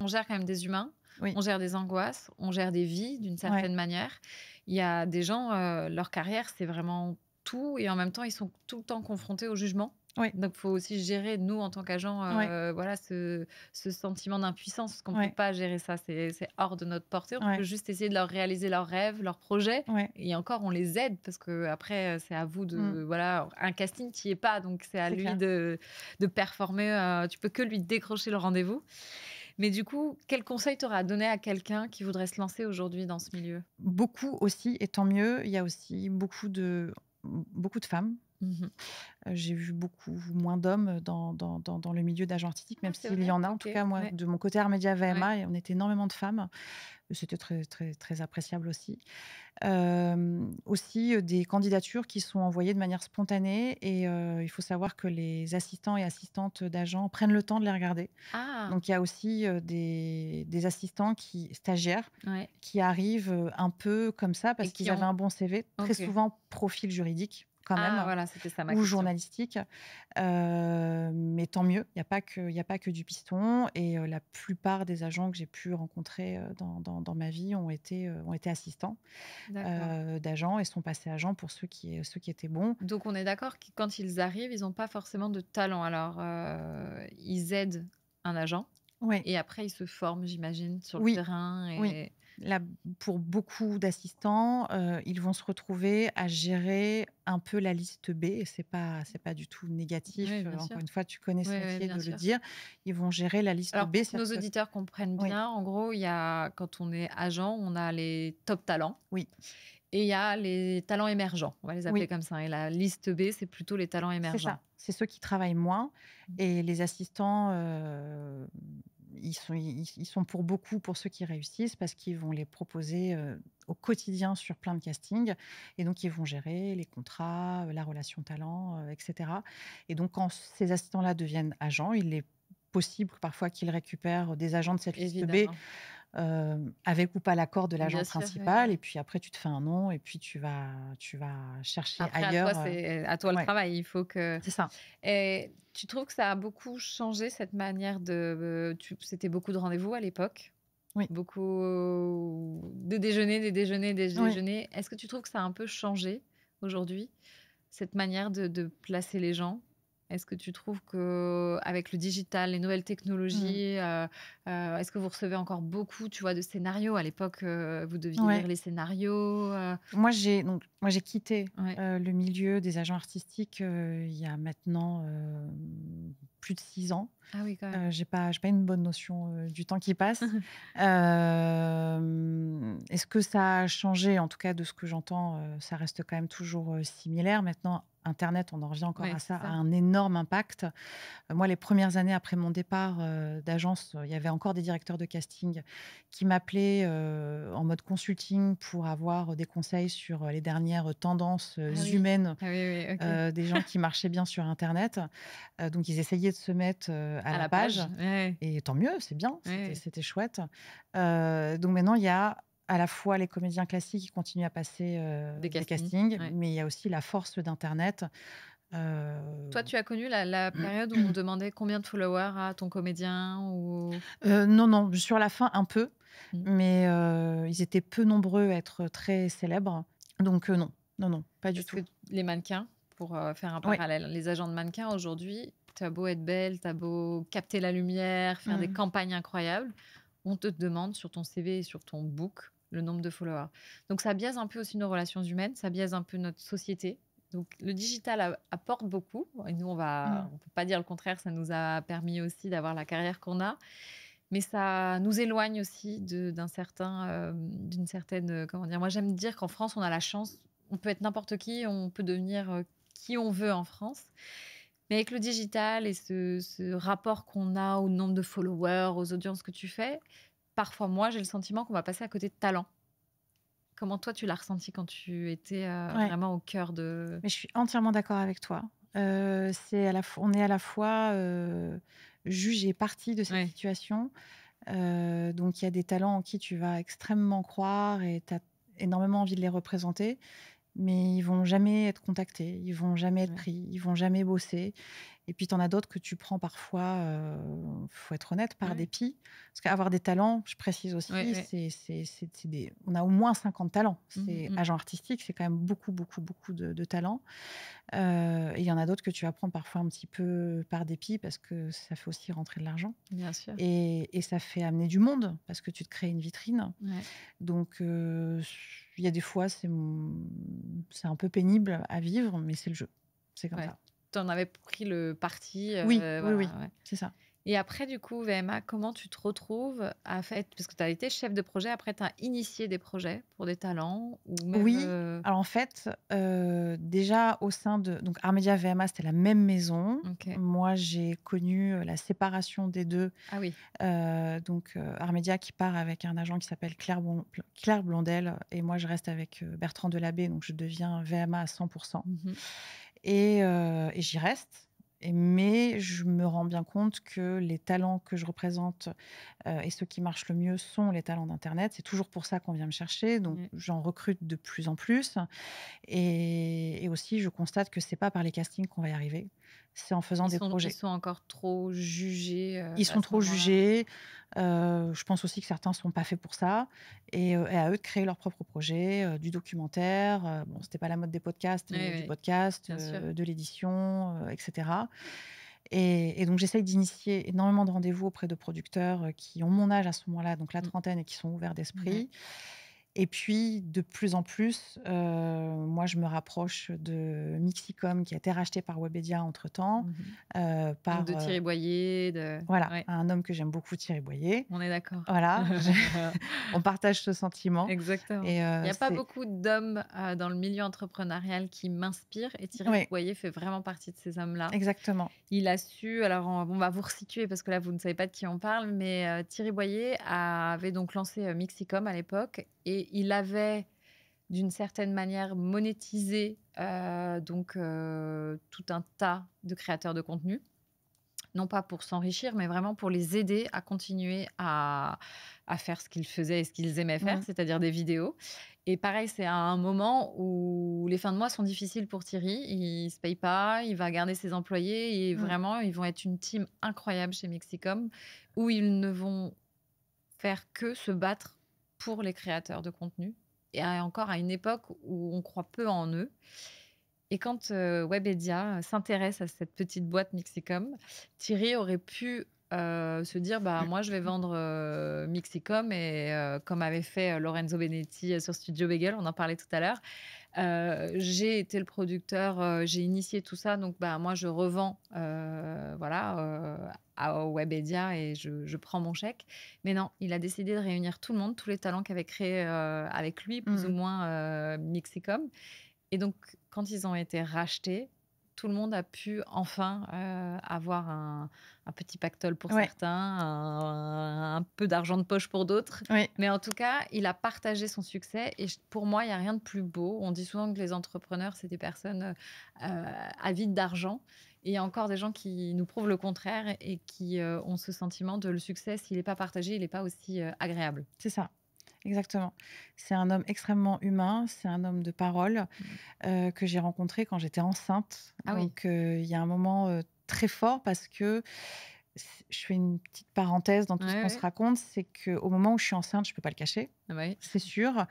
gère quand même des humains, Oui. on gère des angoisses, on gère des vies d'une certaine manière. Il y a des gens, leur carrière, c'est vraiment tout et en même temps, ils sont tout le temps confrontés au jugement. Oui. Donc faut aussi gérer, nous, en tant qu'agents, Ouais. voilà, ce sentiment d'impuissance, parce qu'on peut Ouais. pas gérer ça, c'est hors de notre portée. On peut Ouais. juste essayer de leur réaliser leurs rêves, leurs projets Ouais. et encore, on les aide parce qu'après, c'est à vous de voilà, un casting, tu y es pas, donc c'est à C'est lui clair. de performer, tu peux que lui décrocher le rendez-vous. Mais du coup, quel conseil tu aurais à donner à quelqu'un qui voudrait se lancer aujourd'hui dans ce milieu? Beaucoup aussi et tant mieux, il y a aussi beaucoup de femmes. Mmh mh. J'ai vu beaucoup moins d'hommes dans le milieu d'agents artistiques, Ah, même c'est s'il y vrai? en a. En tout OK. cas, moi, Ouais. de mon côté Armédia Ouais. VMA, et on était énormément de femmes. C'était très, très, très appréciable aussi. Aussi, des candidatures qui sont envoyées de manière spontanée et il faut savoir que les assistants et assistantes d'agents prennent le temps de les regarder. Ah! Donc il y a aussi, des assistants stagiaires Ouais qui arrivent, un peu comme ça et parce qui qu'ils avaient ont un bon CV, très OK. souvent profil juridique quand Ah même, voilà, c'était ça ma ou question. journalistique, mais tant mieux. Il y a pas que du piston et la plupart des agents que j'ai pu rencontrer, dans ma vie ont été assistants, D'accord. d'agents et sont passés agents pour ceux qui étaient bons. Donc on est d'accord que quand ils arrivent, ils ont pas forcément de talent. Alors, ils aident un agent Ouais, et après ils se forment, j'imagine, sur le oui, terrain oui. et Là, pour beaucoup d'assistants, ils vont se retrouver à gérer un peu la liste B et c'est pas du tout oui, négatif, bien sûr. encore une fois, tu connais Oui, ce oui, métier bien de le sûr. dire. Ils vont gérer la liste Alors B, pour que nos c'est-à-dire que auditeurs comprennent oui, bien, en gros, il y a quand on est agent, on a les top talents oui, et il y a les talents émergents. On va les appeler oui. comme ça et la liste B, c'est plutôt les talents C'est émergents. ça, c'est ceux qui travaillent moins Mmh. et les assistants, ils sont pour ceux qui réussissent parce qu'ils vont les proposer, au quotidien sur plein de castings et donc ils vont gérer les contrats, la relation talent, et cetera et donc quand ces assistants-là deviennent agents, il est possible parfois qu'ils récupèrent des agents de cette liste B, Évidemment. avec ou pas l'accord de l'agent Bien sûr, oui, principal oui. et puis après tu te fais un nom et puis tu vas chercher Après à toi, ailleurs, c'est à toi le ouais, travail. Il faut que c'est ça. et tu trouves que ça a beaucoup changé cette manière de, c'était beaucoup de rendez-vous à l'époque? Oui, Beaucoup de déjeuners, des déjeuners, des oui. déjeuners. Est-ce que tu trouves que ça a un peu changé aujourd'hui, cette manière de placer les gens? Est-ce que tu trouves qu'avec le digital, les nouvelles Mmh. technologies, est-ce que vous recevez encore beaucoup, tu vois, de scénarios? À l'époque, vous deviez lire Ouais. les scénarios. Moi j'ai quitté, Ouais. le milieu des agents artistiques, il y a maintenant, plus de 6 ans. Ah oui, quand même. J'ai pas une bonne notion, du temps qui passe. Est-ce que ça a changé? En tout cas, de ce que j'entends, ça reste quand même toujours, similaire. Maintenant, internet, on en revient encore Ouais, à c'est ça, a ça. un énorme impact. Moi, les premières années après mon départ, d'agence, il y avait encore des directeurs de casting qui m'appelaient, en mode consulting pour avoir des conseils sur, les dernières tendances, Ah oui. humaines, Ah oui, oui, OK. des gens qui marchaient bien sur internet. Donc ils essayaient de se mettre, à À la la page page. Ouais, et tant mieux, c'est bien, ouais, c'était ouais. c'était chouette. Donc maintenant, il y a à la fois les comédiens classiques qui continuent à passer, Des des castings, castings, ouais. mais il y a aussi la force d'internet. Toi, tu as connu la période où on demandait combien de followers a ton comédien ou? Non, non, sur la fin un peu, Mmh. mais ils étaient peu nombreux à être très célèbres, donc non. Non, non, pas du Parce que tout. les mannequins, pour, faire un Ouais. parallèle, les agents de mannequins aujourd'hui, tu as beau être belle, tu as beau capter la lumière, faire des Mmh. campagnes incroyables, on te demande sur ton CV et sur ton book le nombre de followers. Donc ça biaise un peu aussi nos relations humaines, ça biaise un peu notre société. Donc le digital apporte beaucoup et nous Mmh. on peut pas dire le contraire, ça nous a permis aussi d'avoir la carrière qu'on a. Mais ça nous éloigne aussi d'une certaine, comment dire? Moi, j'aime dire qu'en France, on a la chance, on peut être n'importe qui, on peut devenir, qui on veut en France. Mais avec le digital et ce rapport qu'on a au nombre de followers, aux audiences que tu fais, parfois, moi, j'ai le sentiment qu'on va passer à côté de talent. Comment toi, tu l'as ressenti quand tu étais, Ouais, vraiment au cœur de mais je suis entièrement d'accord avec toi. On est à la fois, juge et partie de cette ouais, situation. Donc il y a des talents en qui tu vas extrêmement croire et tu as énormément envie de les représenter, mais ils vont jamais être contactés, ils vont jamais être ouais. pris, ils vont jamais bosser Et puis, tu en as d'autres que tu prends parfois, faut être honnête, par Ouais. dépit. Parce qu'avoir des talents, je précise Ouais, aussi, ouais. c'est des on a au moins 50 talents. Mmh C'est mh. agent artistique, c'est quand même beaucoup, beaucoup, beaucoup de talents. Et il y en a d'autres que tu vas prendre parfois un petit peu par dépit parce que ça fait aussi rentrer de l'argent Bien sûr. et ça fait amener du monde parce que tu te crées une vitrine. Ouais. Donc il y a des fois, c'est un peu pénible à vivre, mais c'est le jeu. C'est comme Ouais. ça. Tu en avais pris le parti, Oui, oui, voilà, oui, ouais. c'est ça. Et après du coup, VMA, comment tu te retrouves à fait parce que tu as été chef de projet, après tu as initié des projets pour des talents ou même, Oui, alors en fait, déjà au sein de donc Armedia VMA, c'était la même maison. OK. Moi, j'ai connu, la séparation des 2. Ah oui. Donc Armedia qui part avec un agent qui s'appelle Claire Blondel et moi je reste avec, Bertrand Delabé, donc je deviens VMA à 100 Mmh. et j'y reste mais je me rends bien compte que les talents que je représente, et ceux qui marchent le mieux sont les talents d'internet. C'est toujours pour ça qu'on vient me chercher, donc Ouais. j'en recrute de plus en plus et aussi je constate que c'est pas par les castings qu'on va y arriver, c'est en faisant des Ils projets. sont encore trop jugés, Ils à sont ce trop moment-là? jugés, je pense aussi que certains sont pas faits pour ça et à eux de créer leurs propres projets, du documentaire, bon, c'était pas la mode des podcasts, Oui, du oui, podcast, bien sûr. de l'édition, et cetera et donc j'essaye d'initier énormément de rendez-vous auprès de producteurs, qui ont mon âge à ce moment-là, donc la Mmh. trentaine et qui sont ouverts Ouais. d'esprit et puis, de plus en plus, moi, je me rapproche de Mixicom qui a été racheté par Webedia entre-temps, Mmh. Donc par, de Thierry Boyer, de voilà, ouais, un homme que j'aime beaucoup, Thierry Boyer. on est d'accord. Voilà, je on partage ce sentiment Exactement. et Il y a pas c'est beaucoup d'hommes, dans le milieu entrepreneurial qui m'inspirent et Thierry oui, Boyer fait vraiment partie de ces hommes-là. exactement. Il a su alors on va vous resituer parce que là, vous ne savez pas de qui on parle, mais Thierry Boyer avait donc lancé, Mixicom à l'époque et il avait d'une certaine manière monétisé, donc tout un tas de créateurs de contenu. Non pas pour s'enrichir, mais vraiment pour les aider à continuer à faire ce qu'ils faisaient et ce qu'ils aimaient faire, Mmh, c'est-à-dire des vidéos. Et pareil, c'est à un moment où les fins de mois sont difficiles pour Thierry. Il se paye pas, il va garder ses employés et mmh, vraiment, ils vont être une team incroyable chez Mexicom où ils ne vont faire que se battre pour les créateurs de contenu et encore à une époque où on croit peu en eux. Et quand, Webedia s'intéresse à cette petite boîte Mixicom, Thierry aurait pu, se dire: «Bah, moi, je vais vendre, Mixicom» et comme avait fait, Lorenzo Benetti, sur Studio Bagel, on en parlait tout à l'heure. J'ai été le producteur, j'ai initié tout ça, donc bah, moi, je revends, voilà, à Webedia et je prends mon chèque. Mais non, il a décidé de réunir tout le monde, tous les talents qu'avait créé, avec lui, plus ou mmh. moins, Mixicom et donc, quand ils ont été rachetés, tout le monde a pu enfin, avoir un petit pactole pour Ouais, certains, un peu d'argent de poche pour d'autres. oui, Mais en tout cas, il a partagé son succès et pour moi, il y a rien de plus beau. On dit souvent que les entrepreneurs, c'est des personnes, avides d'argent et il y a encore des gens qui nous prouvent le contraire et qui, ont ce sentiment de le succès, s'il n'est pas partagé, il n'est pas aussi, agréable. c'est ça, exactement. C'est un homme extrêmement humain, c'est un homme de parole, Mmh. que j'ai rencontré quand j'étais enceinte. Ah oui. Donc il y a un moment, très fort parce que je fais une petite parenthèse dans Ouais, tout ce qu'on se ouais. raconte, c'est qu'au moment où je suis enceinte, je peux pas le cacher, Ah bah oui. c'est sûr,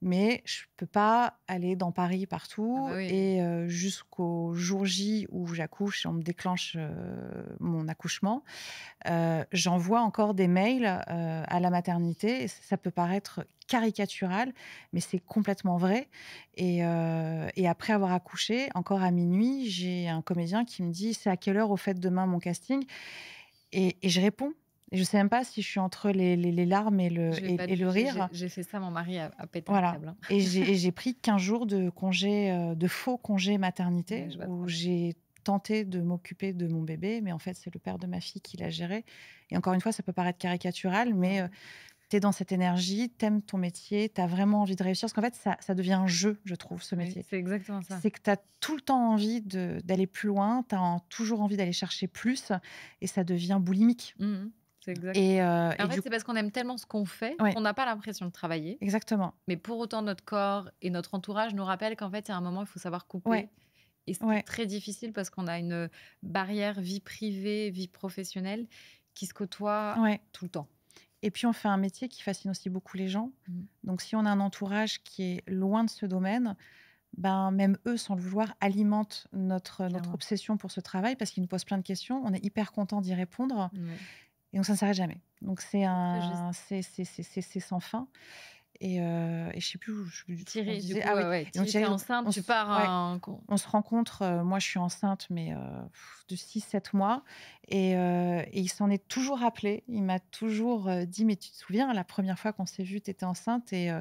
mais je peux pas aller dans Paris Ah bah partout oui. et jusqu'au jour J où j'accouche et on me déclenche, mon accouchement, j'envoie encore des mails, à la maternité et ça peut paraître caricatural, mais c'est complètement vrai et après avoir accouché, encore à minuit, j'ai un comédien qui me dit: «C'est à quelle heure au fait demain mon casting?» et je réponds et je sais même pas si je suis entre les larmes et le Je vais pas et te le juger, rire. j'ai fait ça, mon mari a pété un Voilà câble, hein. et j'ai pris 15 jours de congé, de faux congé Ouais, maternité je vois où très bien. j'ai tenté de m'occuper de mon bébé, mais en fait, c'est le père de ma fille qui l'a géré et encore une fois, ça peut paraître caricatural, Non, mais non. tu es dans cette énergie, tu aimes ton métier, tu as vraiment envie de réussir parce qu'en fait, ça devient un jeu, je trouve, ce Oui, métier. c'est exactement ça. C'est que tu as tout le temps envie d'aller plus loin, tu as toujours envie d'aller chercher plus et ça devient boulimique Mmh mh. C'est exact. et En fait, du c'est parce qu'on aime tellement ce qu'on fait ouais, qu'on n'a pas l'impression de travailler, exactement. mais pour autant notre corps et notre entourage nous rappellent qu'en fait, il y a un moment, il faut savoir Ouais. couper et c'est Ouais, très difficile parce qu'on a une barrière vie privée, vie professionnelle qui se côtoient ouais. tout le temps. Et puis on fait un métier qui fascine aussi beaucoup les gens. Mmh. Donc si on a un entourage qui est loin de ce domaine, ben, même eux, sans le vouloir, alimentent notre Clairement. obsession pour ce travail parce qu'ils nous posent plein de questions. On est hyper content d'y répondre Ouais, et donc ça ne s'arrête jamais. Donc c'est c'est très juste. un c'est sans fin et je sais plus où je sais plus du tout ce qu'on se Thierry, du disait. coup, Ah oui, ouais, et donc Thierry, tu Thierry, donc enceinte, on tu se pars ouais. en con On se rencontre, moi je suis enceinte, mais de 6 7 mois et il s'en est toujours rappelé. Il m'a toujours, dit: «Mais tu te souviens la première fois qu'on s'est vu, tu étais enceinte?» et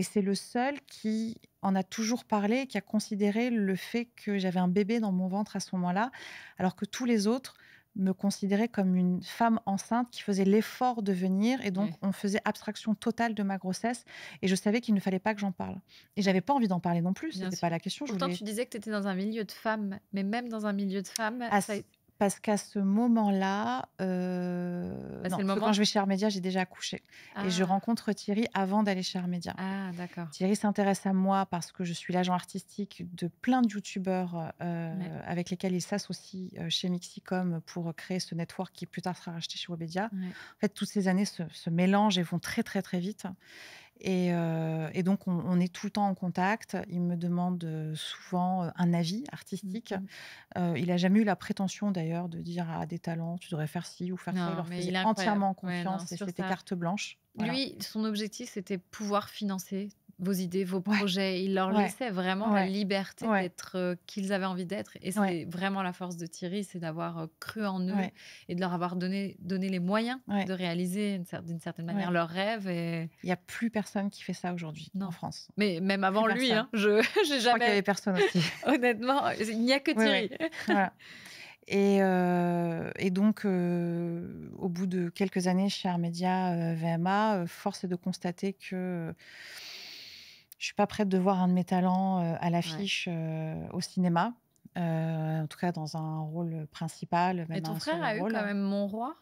c'est le seul qui en a toujours parlé et qui a considéré le fait que j'avais un bébé dans mon ventre à ce moment-là, alors que tous les autres me considéraient comme une femme enceinte qui faisait l'effort de venir et donc ouais, on faisait abstraction totale de ma grossesse et je savais qu'il ne fallait pas que j'en parle et ouais, j'avais pas envie d'en parler non plus, bien c'était pas sûr. la question, je Pourtant, voulais tu disais que tu étais dans un milieu de femmes, mais même dans un milieu de femmes, à ça ce é parce qu'à ce moment-là, bah, non, c'est le parce que quand moment je vais chez Armédia, j'ai déjà accouché et je ah! rencontre Thierry avant d'aller chez Armédia. Ah d'accord. Thierry s'intéresse à moi parce que je suis l'agent artistique de plein de youtubeurs, Ouais, avec lesquels il s'associe, chez Mixicom pour créer ce network qui plus tard sera racheté chez Webedia. ouais. En fait, toutes ces années se mélangent et vont très, très, très vite et donc on est tout le temps en contact. Il me demande, souvent, un avis Mmh artistique. mh. Il a jamais eu la prétention d'ailleurs de dire à des talents: «Tu devrais faire ci ou faire ça». Il Non, leur mais faisait il est incroyable. entièrement Ouais, non, confiance et sur c'était ça. carte blanche. Voilà. Lui, son objectif, c'était pouvoir financer vos idées, vos Ouais, projets. Il leur ouais, laissait vraiment la ouais, liberté ouais, d'être, qu'ils avaient envie d'être et ouais, c'est vraiment la force de Thierry, c'est d'avoir, cru en eux ouais, et de leur avoir donné les moyens ouais, de réaliser d'une certaine manière ouais. leurs rêves et Il y a plus personne qui fait ça aujourd'hui en non. France. Mais même Plus avant lui, personne. hein, je j'ai Je crois qu'il y jamais avait personne aussi. honnêtement, il n'y a que Oui, oui, Thierry. voilà et donc au bout de quelques années chez Armédia, VMA, force est de constater que je suis pas prête de voir un de mes talents, à Ouais. l'affiche, au cinéma, en tout cas dans un rôle principal, Et même ton un frère second a eu rôle. quand même Mon Roi?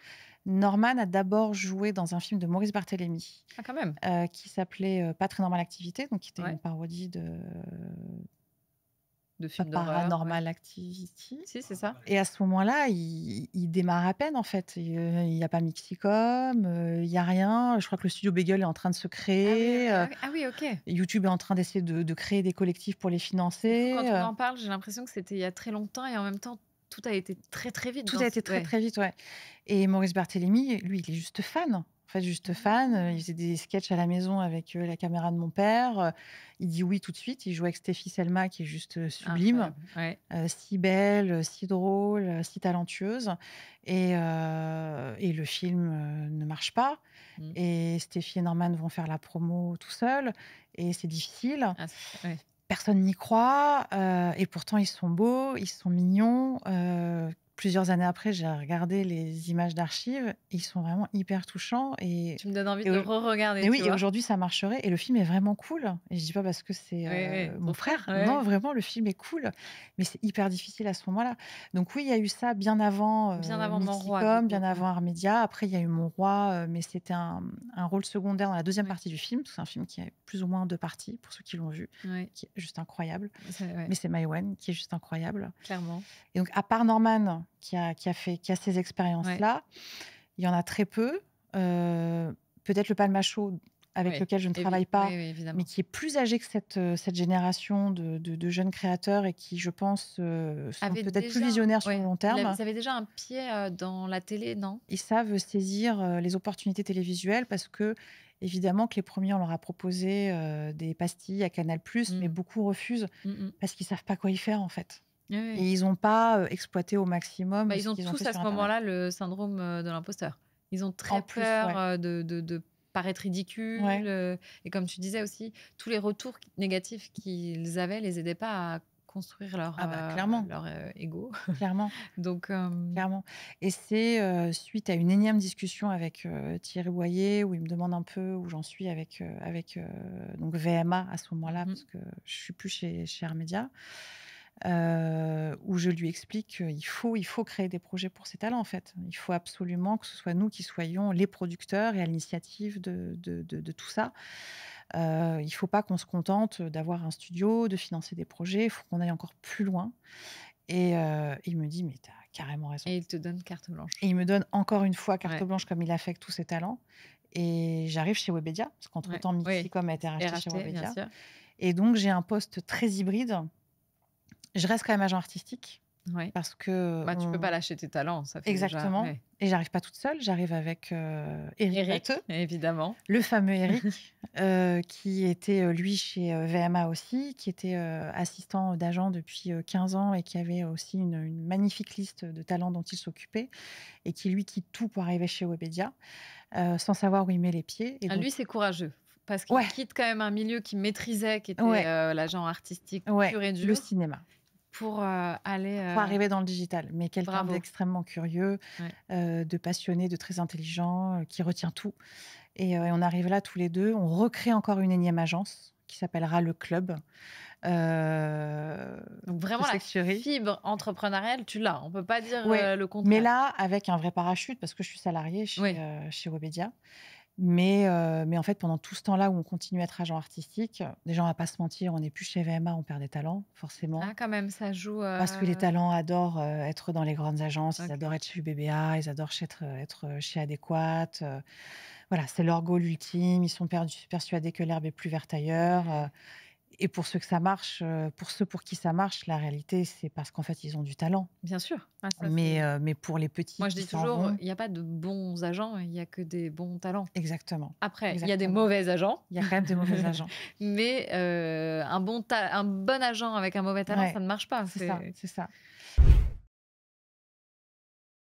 Norman a d'abord joué dans un film de Maurice Barthélémy, Ah quand même? qui s'appelait, Pas très normale activité, donc qui était Ouais, une parodie de de films d'horreur, ouais. Paranormal Activity Si, c'est ça? et à ce moment-là, il démarre à peine en fait. Il y a pas Mixicom, il y a rien. Je crois que le studio Bagel est en train de se Ah oui, créer, oui, ah oui, ah oui, OK. YouTube est en train d'essayer de créer des collectifs pour les C'est fou financer, quand on en parle, j'ai l'impression que c'était il y a très longtemps et en même temps, tout a été très, très vite tout dans a ce été très, ouais. très vite, ouais et Maurice Barthélémy, lui, il est juste fan. En fait, juste fan, il Ah! faisait des sketchs à la maison avec, la caméra de mon père, il dit oui tout de suite. Il joue avec Stéphie Selma qui est juste, sublime. Incroyable, ouais. Si belle, si drôle, si talentueuse et le film, ne marche pas Mmh. et Steffi et Norman vont faire la promo tout seuls et c'est difficile. Ah ouais. Personne n'y croit, et pourtant ils sont beaux, ils sont mignons, plusieurs années après, j'ai regardé les images d'archives, ils sont vraiment hyper touchants Tu me donnes envie et de au re-regarder, et oui tu et vois? aujourd'hui ça marcherait et le film est vraiment cool et je dis pas parce que c'est, Oui, oui, mon ton frère, frère. Non, ouais. vraiment le film est cool, mais c'est hyper difficile à ce moment-là. Donc oui, il y a eu ça bien avant, Bien avant Mon Roi, du Mixicom, coup, bien ouais. avant Armédia. Après il y a eu Mon Roi, mais c'était un rôle secondaire dans la deuxième Ouais, partie du film, parce que c'est un film qui a plus ou moins 2 parties pour ceux qui l'ont vu, ouais, qui est juste incroyable. c'est ouais, Mais c'est Maïwenn qui est juste incroyable clairement. et donc à part Norman qui a ces Ouais, expériences-là, il y en a très peu. Peut-être le Palmachot avec ouais, lequel je ne oui, travaille pas, oui, mais évidemment. qui est plus âgé que cette génération de jeunes créateurs et qui, je pense, sont Avait peut-être plus déjà visionnaires sur le ouais, long terme. ils avaient déjà un pied, dans la télé, non? Ils savent saisir, les opportunités télévisuelles parce que évidemment que les premiers on leur a proposé, des pastilles à Canal+, mais Mmh. beaucoup refusent Mmh mh. parce qu'ils savent pas quoi y faire, en fait. Oui, oui. Et ils ont pas, exploité au maximum, Bah, ce ils ont qu'ils ont tous fait à sur ce internet. moment-là le syndrome, de l'imposteur. Ils ont En très plus, peur, ouais. de paraître ridicules, Ouais. et comme tu disais aussi, tous les retours négatifs qu'ils avaient les aidaient pas à construire Ah bah, clairement, leur, ego. clairement, Donc clairement et c'est, suite à une énième discussion avec, Thierry Boyer où il me demande un peu où j'en suis avec donc VMA à ce moment-là mmh parce que je suis plus chez Armédia, où je lui explique qu'il faut créer des projets pour ces talents, en fait. Il faut absolument que ce soit nous qui soyons les producteurs et à l'initiative de tout ça. Il faut pas qu'on se contente d'avoir un studio, de financer des projets, il faut qu'on aille encore plus loin et il me dit: «Mais tu as carrément raison». Et il te donne carte Et blanche. il me donne encore une fois carte Ouais, blanche comme il a fait avec tous ses talents et j'arrive chez Webedia, parce ouais, qu'entre-temps oui. Mixicom a été Et racheté chez racheté, bien Webedia sûr. et donc j'ai un poste très hybride. Je reste quand même agent artistique Ouais. parce que Bah, tu peux pas on lâcher tes talents, ça fait déjà exactement, ouais. et j'arrive pas toute seule, j'arrive avec, Éric Batteux, Eric, évidemment. le fameux Éric, qui était, lui chez, VMA aussi, qui était, assistant d'agent depuis, 15 ans et qui avait aussi une magnifique liste de talents dont il s'occupait et qui lui quitte tout pour arriver chez Webedia, sans savoir où il met les pieds et Ah, donc lui, c'est courageux parce qu'il ouais, quitte quand même un milieu qu'il maîtrisait, qui était, ouais, l'agent artistique ouais, pur et le dur cinéma, pour, aller, pour arriver dans le digital, mais quelqu'un bravo. d'extrêmement curieux, Ouais. de passionné, de très intelligent, qui retient tout et on arrive là tous les 2, on recrée encore une énième agence qui s'appellera Le Club, Donc de vraiment la Sexury. fibre entrepreneuriale, tu l'as. On peut pas dire, Ouais, le mais contraire. là, avec un vrai parachute parce que je suis salariée Oui, chez Webedia. Mais en fait, pendant tout ce temps-là où on continue à être agent artistique, déjà on va pas se mentir, on n'est plus chez VMA, on perd des talents, forcément. ah quand même, ça joue, Parce que les talents adorent, être dans les grandes agences, ils OK. adorent être chez UBBA, ils adorent être chez Adéquate, voilà, c'est leur goal ultime, ils sont persuadés que l'herbe est plus verte ailleurs, Ouais, et pour ceux que ça marche, pour ceux pour qui ça marche, la réalité, c'est parce qu'en fait, ils ont du talent. bien sûr. Ah ça Mais c'est mais pour les petits moi je qui dis s'en toujours, vont il y a pas de bons agents, il y a que des bons talents. exactement, Après, il y a des exactement. mauvais agents, Il y a quand même des mauvais agents. mais un bon agent avec un mauvais talent, Ouais, ça ne marche pas. c'est ça, C'est c'est ça.